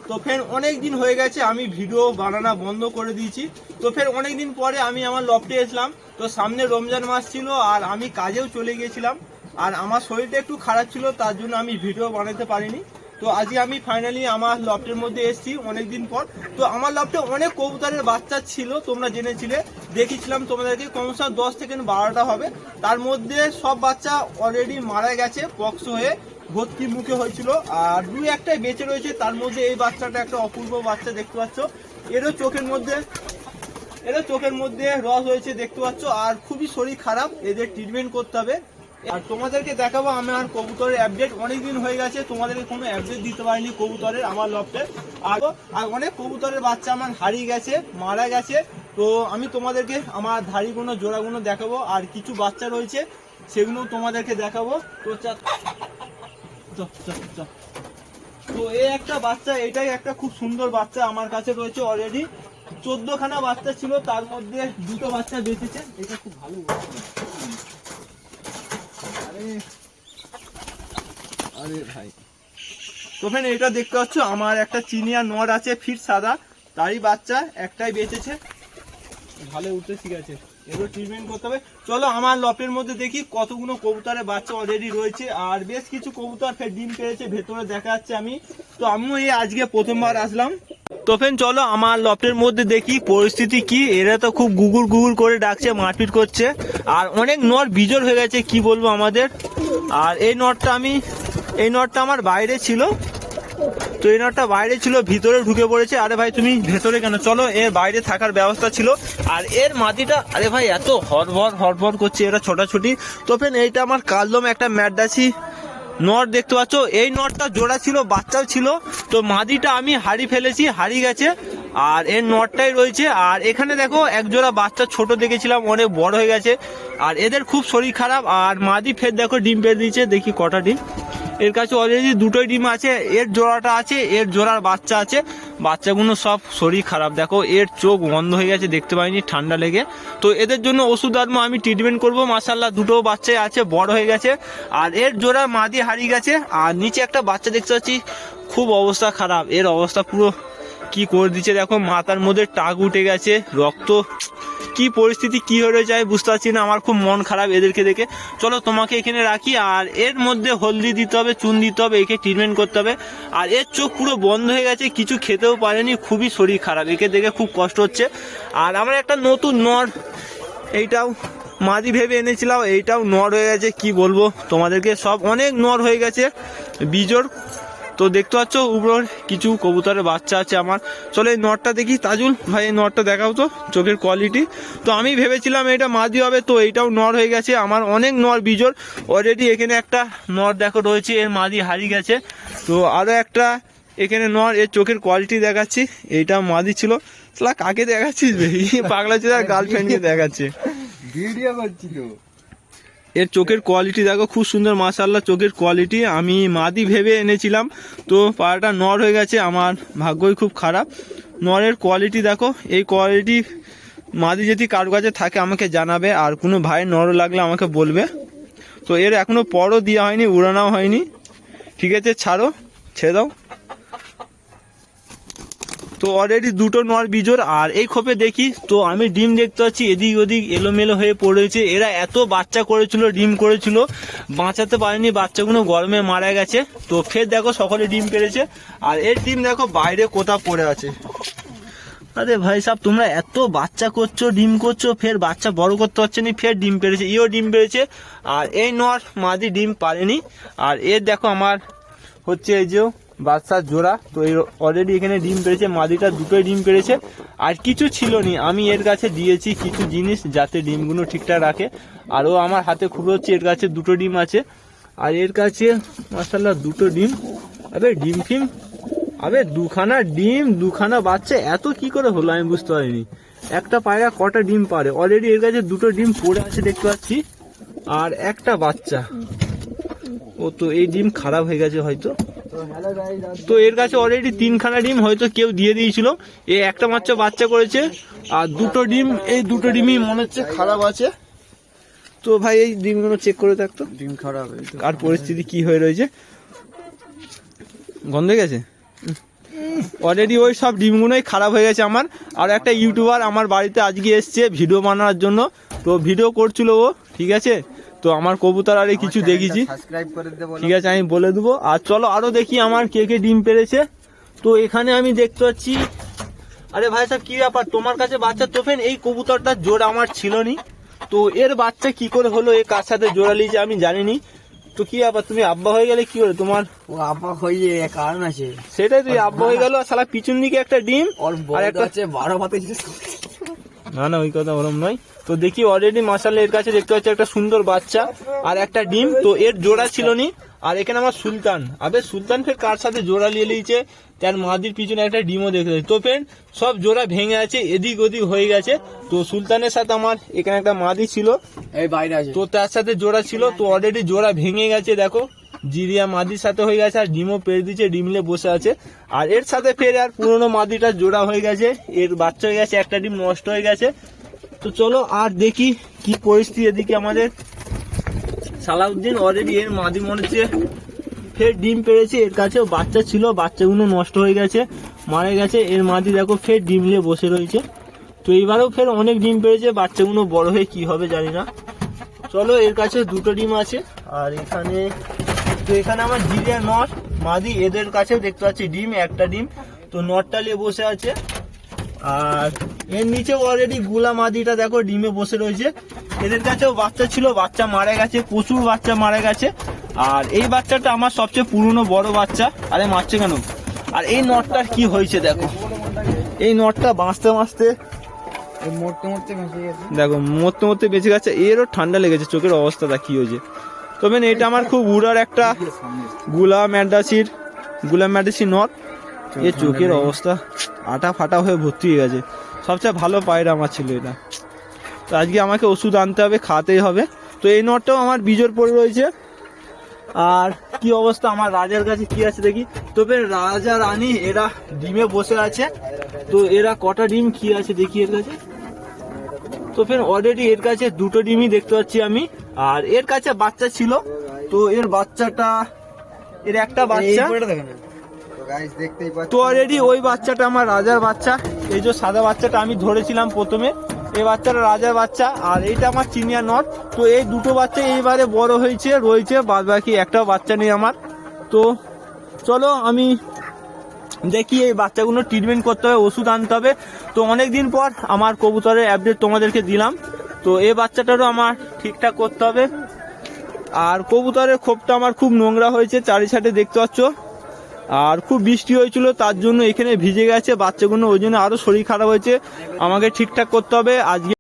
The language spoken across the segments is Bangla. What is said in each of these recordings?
তো ফের অনেক দিন হয়ে গেছে আমি ভিডিও বানানো বন্ধ করে দিয়েছি। তো ফের অনেক দিন পরে আমি আমার লফটে এসলাম। তো সামনে রমজান মাস ছিল আর আমি কাজেও চলে গিয়েছিলাম, আর আমার শরীরটা একটু খারাপ ছিল, তার জন্য আমি ভিডিও বানাতে পারিনি। তো আজকে আমি ফাইনালি আমার লফটের মধ্যে এসেছি অনেকদিন পর। তো আমার লফটে অনেক কবুতরের বাচ্চা ছিল, তোমরা জেনেছিলে, দেখেছিলাম তোমাদেরকে, কমসে কম 10 থেকে 12টা হবে। তার মধ্যে সব বাচ্চা অলরেডি মারা গেছে পক্স হয়ে, ভর্তি মুখে হয়েছিল, আর দুই একটাই বেঁচে রয়েছে। তার মধ্যে এই বাচ্চাটা একটা অপূর্ব বাচ্চা দেখতে পাচ্ছ, এরও চোখের মধ্যে রস হয়েছে দেখতে পাচ্ছ, আর খুবই শরীর খারাপ, এদের ট্রিটমেন্ট করতে হবে। আর তোমাদেরকে দেখাবো আমার কবুতরের আপডেট। অনেকদিন হয়ে গেছে তোমাদেরকে কোনো আপডেট দিতে পারিনি কবুতরের আমার লফটে। আর অনেক কবুতরের বাচ্চা আমার হারিয়ে গেছে, মারা গেছে। তো আমি তোমাদেরকে আমার ধাড়িগুলো জোড়াগুলো দেখাবো, আর কিছু বাচ্চা রয়েছে সেগুলো তোমাদেরকে দেখাবো। তো এই একটা বাচ্চা, এটাই একটা খুব সুন্দর বাচ্চা আমার কাছে রয়েছে। অলরেডি 14খানা বাচ্চা ছিল, তার মধ্যে দুটো বাচ্চা বেঁচেছে। এটা খুব ভালো আরে ভাই। তো ফ্রেন্ড, এটা দেখতে পাচ্ছ আমার একটা চিনিয়া নর আছে, ফিট সাদা, তারই বাচ্চা একটাই বেঁচেছে, ভালো উঠতে শিখেছে, এগুলো ট্রিটমেন্ট করতে হবে। চলো আমার লফটের মধ্যে দেখি কতগুলো কবুতরের বাচ্চা অলরেডি রয়েছে, আর বেশ কিছু কবুতর ফের ডিম পেড়েছে, ভেতরে দেখা যাচ্ছে। তো আমিও এই আজকে প্রথমবার আসলাম। তো ফ্রেন্ড চলো আমার লফটের মধ্যে দেখি পরিস্থিতি কি। এরা তো খুব গুগুল করে ডাকছে, মারপিট করছে, আর অনেক নর বিজোড় হয়ে গেছে, কি বলবো আমাদের। আর এই নটটা আমার বাইরে ছিল, তো এই নটটা বাইরে ছিল, ভিতরে ঢুকে পড়েছে। আরে ভাই তুমি ভেতরে কেন, চলো, এর বাইরে থাকার ব্যবস্থা ছিল। আর এর মাটিটা, আরে ভাই এত হরভর করছে, এরা ছোটাছুটি। তো ফ্রেন্ড এইটা আমার কালদম একটা ম্যাডাসি নট দেখতে পাচ্ছ, এই নটটা জোড়া ছিল, বাচ্চাও ছিল। তো মাদিটা আমি হারিয়ে গেছে, আর এর নটটাই রয়েছে। আর এখানে দেখো এক জোড়া বাচ্চা ছোট দেখেছিলাম, অনেক বড় হয়ে গেছে, আর এদের খুব শরীর খারাপ। আর মাদি ফের দেখো ডিম পেড়ে দিয়েছে, দেখি কটা ডিম। এর কাছে অলরেডি দুটোই ডিম আছে, এর জোড়াটা আছে, এর জোড়ার বাচ্চা আছে। বাচ্চাগুলো সব শরীর খারাপ, দেখো এর চোখ বন্ধ হয়ে গেছে, দেখতে পাইনি ঠান্ডা লেগে। তো এদের জন্য ওষুধ আনবো, আমি ট্রিটমেন্ট করবো। মাশাআল্লাহ দুটো বাচ্চাই আছে, বড় হয়ে গেছে। আর এর জোড়া মাদি হারিয়ে গেছে, আর নিচে একটা বাচ্চা দেখতে পাচ্ছি, খুব অবস্থা খারাপ, এর অবস্থা পুরো কি করে দিচ্ছে দেখো, মাথার মধ্যে টাক উঠে গেছে, রক্ত, কি পরিস্থিতি কি হয়ে যায় বুঝতে পারছি না। আমার খুব মন খারাপ এদেরকে দেখে। চলো তোমাকে এখানে রাখি, আর এর মধ্যে হলদি দিতে হবে, চুন দিতে হবে, একে ট্রিটমেন্ট করতে হবে। আর এর চোখ পুরো বন্ধ হয়ে গেছে, কিছু খেতেও পারেনি, খুবই শরীর খারাপ, একে দেখে খুব কষ্ট হচ্ছে। আর আমার একটা নতুন নর, এইটাও মাদি ভেবে এনেছিলাম, এইটাও নর হয়ে গেছে, কি বলবো তোমাদেরকে, সব অনেক নর হয়ে গেছে বিজোড়। তো দেখতে পাচ্ছ উপর কিছু কবুতরের বাচ্চা আছে আমার। চলো এই নটটা দেখি, তাজুল ভাই এই নটটা দেখাও তো, চোখের কোয়ালিটি। তো আমি ভেবেছিলাম এটা মাদি হবে, তো এইটাও নর হয়ে গেছে। আমার অনেক নর বিজোড় অলরেডি, এখানে একটা নর দেখো রয়েছে, এর মাদি হারিয়ে গেছে। তো আরও একটা এখানে নর, এর চোখের কোয়ালিটি দেখাচ্ছি, এইটা মাদি ছিল। সালা কাকে দেখাচ্ছিস ভাই, পাগলা ছিল, গার্লফ্রেন্ডকে দেখাচ্ছে, ভিডিও করছি তো। এর চোখের কোয়ালিটি দেখো, খুব সুন্দর মাশাআল্লাহ চোখের কোয়ালিটি। আমি মাদি ভেবে এনেছিলাম, তো পাড়াটা নর হয়ে গেছে, আমার ভাগ্যই খুব খারাপ। নরের কোয়ালিটি দেখো, এই কোয়ালিটি মাদি যদি কারো কাছে থাকে আমাকে জানাবে, আর কোনো ভাই নর লাগলে আমাকে বলবে। তো এর এখনো পরও দেওয়া হয়নি, উড়ানোও হয়নি, ঠিক আছে, ছেড়ে দাও। তো অলরেডি দুটো নর বিজোড়, আর এই খোপে দেখি তো আমি ডিম দেখতে পাচ্ছি এদিক ওদিক এলোমেলো হয়ে পড়েছে। এরা এত বাচ্চা করেছিল, ডিম করেছিল, বাঁচাতে পারেনি, বাচ্চাগুলো গরমে মারা গেছে। তো ফের দেখো সকলে ডিম পেড়েছে, আর এর ডিম দেখো বাইরে কোথাও পড়ে আছে। আরে ভাই সাহেব, তোমরা এত বাচ্চা করছো, ডিম করছো, ফের বাচ্চা বড় করতে পারছে না, ফের ডিম পেড়েছে, এও ডিম পেড়েছে। আর এই নর মাদি ডিম পারেনি। আর এর দেখো আমার হচ্ছে এই যে বাচ্চার জোড়া, তো এই অলরেডি এখানে ডিম পেড়েছে, মাদিটা দুটোই ডিম পেড়েছে। আর কিছু ছিল নি, আমি এর কাছে দিয়েছি কিছু জিনিস যাতে ডিমগুলো ঠিকঠাক রাখে। আর ও আমার হাতে খুব হচ্ছে, এর কাছে দুটো ডিম আছে, আর এর কাছে মাশাআল্লাহ দুটো ডিম। আবে ডিম ফিম, আবে দুখানা বাচ্চা, এত কি করে হলো আমি বুঝতে পারিনি। একটা পায়রা কটা ডিম পারে, অলরেডি এর কাছে দুটো ডিম পড়ে আছে দেখতে পাচ্ছি, আর একটা বাচ্চা। ও তো এই ডিম খারাপ হয়ে গেছে হয়তো। তো এর কাছে অলরেডি 3খানা ডিম হয়তো কেউ দিয়ে দিয়েছিল, এই একটা মাত্র বাচ্চা করেছে, আর দুটো ডিম, এই দুটো ডিমই মনে হচ্ছে খারাপ আছে। তো ভাই এই ডিমগুলো চেক করে থাকতো, ডিম খারাপ, আর পরিস্থিতি কি হয়ে রয়েছে, গন্ধ গেছে। অলরেডি ওই সব ডিমগুলোই খারাপ হয়ে গেছে আমার। আর একটা ইউটিউবার আমার বাড়িতে আজকে এসছে ভিডিও বানানোর জন্য, তো ভিডিও করছিল ও, ঠিক আছে। তো আমার কবুতর আরে কিছু দেখেছি, সাবস্ক্রাইব করে দে বলো। ঠিক আছে আমি বলে দেবো। আর চলো আরো দেখি আমার কে কে ডিম পেরেছে। তো এখানে আমি দেখতে পাচ্ছি, আরে ভাই সাহেব কি ব্যাপার তোমার কাছে বাচ্চা? তোফেন এই কবুতরটার জোড়া আমার ছিল নি, তো এর বাচ্চা কি করে হলো, এ কার সাথে জোড়া লিয়েছে আমি জানিনি। তো কি ব্যাপার তুমি আব্বা হয়ে গেলে কি করে তোমার? ও আপা হয়ে কারণ আছে, সেটাই তুই আব্বা হয়ে গেল, আর শালা পিছন দিকে একটা ডিম ওর আর বড় একটা আছে 12 পাতে। না না ওই কথা ওরম নয়। তো দেখি অলরেডি মাশাআল্লাহ এর কাছে দেখতে পাচ্ছি একটা সুন্দর বাচ্চা আর একটা ডিম, তো এর জোড়া ছিল নি। আর এখানে আমার সুলতান, আবে সুলতান ফের কার সাথে জোড়া নিয়ে লিয়েছে, তার মাদির পিছনে একটা ডিমও দেখতে পাচ্ছি। তো ফ্রেন্ড সব জোড়া ভেঙে আছে, এদিক ওদিক হয়ে গেছে। তো সুলতানের সাথে আমার এখানে একটা মাদি ছিল, এই বাইরে আছে, তো তার সাথে জোড়া ছিল, তো অলরেডি জোড়া ভেঙে গেছে। দেখো জিরিয়া মাদির সাথে হয়ে গেছে, আর ডিমও পেরে দিচ্ছে, ডিমলে বসে আছে। আর এর সাথে ফের আর পুরোনো মাদিটা জোড়া হয়ে গেছে, এর বাচ্চা হয়ে গেছে, একটা ডিম নষ্ট হয়ে গেছে। তো চলো আর দেখি কি পরিস্থিতি এদিকে আমাদের। সালাউদ্দিন অলরেডি এর মাদি মনে হচ্ছে ফের ডিম পেরেছে, এর কাছেও বাচ্চা ছিল, বাচ্চাগুলো নষ্ট হয়ে গেছে, মারা গেছে। এর মাদি দেখো ফের ডিম নিয়ে বসে রয়েছে। তো এইবারেও ফের অনেক ডিম পেরেছে, বাচ্চাগুলো বড় হয়ে কি হবে জানি না। চলো এর কাছে দুটো ডিম আছে। আর এখানে তো এখানে আমার জিরিয়া নট মাদি, এদের কাছেও দেখতে পাচ্ছি ডিম, একটা ডিম, তো নটটা নিয়ে বসে আছে। আর এর নিচে অলরেডি গুলা মাদিটা দেখো ডিমে বসে রয়েছে, এদের কাছেও বাচ্চা ছিল, বাচ্চা মারা গেছে, প্রচুর বাচ্চা মারা গেছে। আর এই বাচ্চাটা আমার সবচেয়ে পুরনো বড় বাচ্চা। আরে মারছে কেন? আর এই নটটার কি হয়েছে দেখো, এই নটটা বাঁচতে বাঁচতে মরতে মরতে ভেসে গেছে। দেখো মরতে মরতে বেঁচে গেছে, এরও ঠান্ডা লেগেছে, চোখের অবস্থাটা কি হয়েছে। তবে এটা আমার খুব উড়ার একটা গুলাম ম্যাডাসি নট, এর চোখের অবস্থা আটা ফাটা হয়ে ভর্তি হয়ে গেছে। সবচেয়ে ভালো পায়রা আমার ছিল এটা, তো আজকে আমাকে ওষুধ আনতে হবে, খাওয়াতেই হবে। তো এই নটটাও আমার বিজোর পড়ে রয়েছে। আর কি অবস্থা আমার রাজার কাছে কি আছে দেখি। তবে রাজা রানী এরা ডিমে বসে আছে, তো এরা কটা ডিম কি আছে দেখি এর কাছে। তো ফের অলরেডি এর কাছে দুটো ডিমই দেখতে পাচ্ছি আমি। আর এর কাছে বাচ্চা ছিল, তো এর বাচ্চাটা, এর একটা বাচ্চা, তো গাইস দেখতেই পাচ্ছেন, তো অলরেডি ওই বাচ্চাটা আমার রাজার বাচ্চা। এই যে সাদা বাচ্চাটা আমি ধরেছিলাম প্রথমে, এই বাচ্চাটা রাজার বাচ্চা। আর এইটা আমার চিনিয়া নট। তো এই দুটো বাচ্চা এইবারে বড় হয়েছে রয়েছে, বাদ বাকি একটা বাচ্চা নেই আমার। তো চলো আমি দেখি এই বাচ্চাগুলো ট্রিটমেন্ট করতে হবে, ওষুধ আনতে হবে। তো অনেকদিন পর আমার কবুতরের আপডেট তোমাদেরকে দিলাম, তো এই বাচ্চাটারও আমার ঠিকঠাক করতে হবে। আর কবুতরের খোপটা আমার খুব নোংরা হয়েছে, চারি সাইডে দেখতে পাচ্ছ। আর খুব বৃষ্টি হয়েছিল, তার জন্য এখানে ভিজে গেছে বাচ্চাগুলো, ওই জন্য আরো শরীর খারাপ হয়েছে, আমাকে ঠিকঠাক করতে হবে আজকে।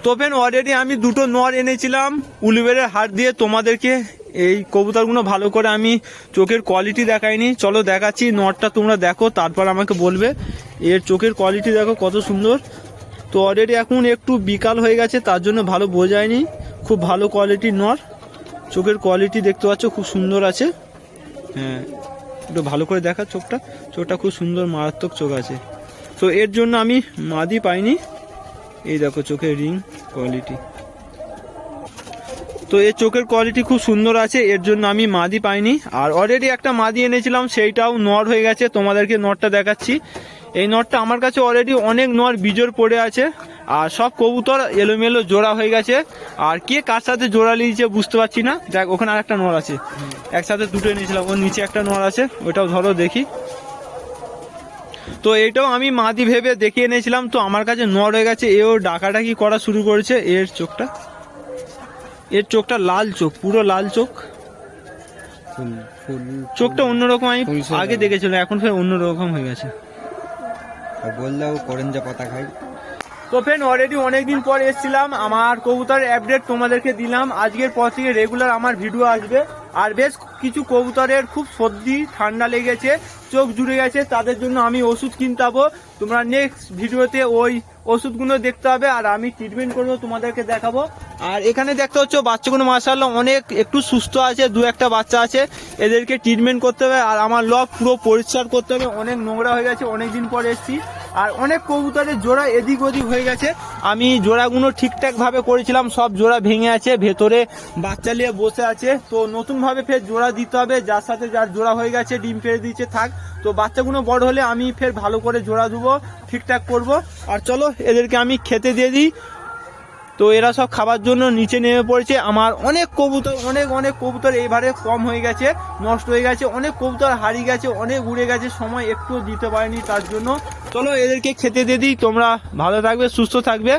তো ফেন অলরেডি আমি দুটো নর এনেছিলাম উলুবেরের হাট দিয়ে, তোমাদেরকে এই কবুতরগুলো ভালো করে আমি চোখের কোয়ালিটি দেখাইনি, চলো দেখাচ্ছি। নরটা তোমরা দেখো, তারপর আমাকে বলবে এর চোখের কোয়ালিটি দেখো কত সুন্দর। তো অলরেডি এখন একটু বিকাল হয়ে গেছে, তার জন্য ভালো বোঝায়নি, খুব ভালো কোয়ালিটির নর, চোখের কোয়ালিটি দেখতে পাচ্ছ খুব সুন্দর আছে। হ্যাঁ একটু ভালো করে দেখা, চোখটা খুব সুন্দর মারাত্মক চোখ আছে। তো এর জন্য আমি মাদি পাইনি, এই দেখো চোখের রিং কোয়ালিটি, তো এর চোখের কোয়ালিটি খুব সুন্দর আছে, এর জন্য আমি মাদি পাইনি। আর অলরেডি একটা মাদি এনেছিলাম, সেইটাও নর হয়ে গেছে, তোমাদেরকে নরটা দেখাচ্ছি। এই নরটা আমার কাছে অলরেডি অনেক নর বিজোর পড়ে আছে, আর সব কবুতর এলোমেলো জোড়া হয়ে গেছে। আর কে কার সাথে জোড়া লিয়েছে বুঝতে পারছি না। দেখ ওখানে আর একটা নর আছে, একসাথে দুটো এনেছিলাম, ওর নিচে একটা নর আছে, ওইটাও ধরো দেখি। তো এটাও আমি মাদি ভেবে দেখে এনেছিলাম, তো আমার কাছে নর হয়ে গেছে, এও ডাকাডাকি করা শুরু করেছে। এর চোখটা লাল চোখ, পুরো লাল চোখ, চোখটা অন্যরকম, আমি আগে দেখেছিলাম, এখন ফের অন্যরকম হয়ে গেছে। বললেও করেন যা পাতা খাই। তো ফ্রেন্ড অলরেডি অনেকদিন পর এসেছিলাম, আমার কবুতরের আপডেট তোমাদেরকে দিলাম। আজকের পর থেকে রেগুলার আমার ভিডিও আসবে। আর বেশ কিছু কবুতরের খুব সর্দি ঠান্ডা লেগেছে, চোখ জুড়ে গেছে, তাদের জন্য আমি ওষুধ কিনতে হবো। তোমরা নেক্সট ভিডিওতে ওই ওষুধগুলো দেখতে হবে, আর আমি ট্রিটমেন্ট করবো, তোমাদেরকে দেখাবো। আর এখানে দেখতে হচ্ছে বাচ্চাগুলো মাশাআল্লাহ অনেক একটু সুস্থ আছে, দু একটা বাচ্চা আছে, এদেরকে ট্রিটমেন্ট করতে হবে। আর আমার লক পুরো পরিষ্কার করতে হবে, অনেক নোংরা হয়ে গেছে, অনেক দিন পর এসেছি। আর অনেক কবুতরের জোড়া এদিক ওদিক হয়ে গেছে। আমি জোড়াগুলো ঠিকঠাক ভাবে করেছিলাম, সব জোড়া ভেঙে আছে, ভেতরে বাচ্চা নিয়ে বসে আছে। তো নতুন ভাবে ফের জোড়া দিতে হবে, যার সাথে যার জোড়া হয়ে গেছে ডিম পেড়ে দিয়েছে থাক। তো বাচ্চাগুলো বড় হলে আমি ফের ভালো করে জোড়া দেবো, ঠিকঠাক করব। আর চলো এদেরকে আমি খেতে দিয়ে দিই। তো এরা সব খাবার জন্য নিচে নেমে পড়েছে। আমার অনেক কবুতর অনেক কবুতর এইবারে কম হয়ে গেছে, নষ্ট হয়ে গেছে, অনেক কবুতর হারিয়ে গেছে, অনেক উড়ে গেছে, সময় একটু দিতে পারিনি তার জন্য। চলো এদেরকে খেতে দিয়ে দিই। তোমরা ভালো থাকবে, সুস্থ থাকবে।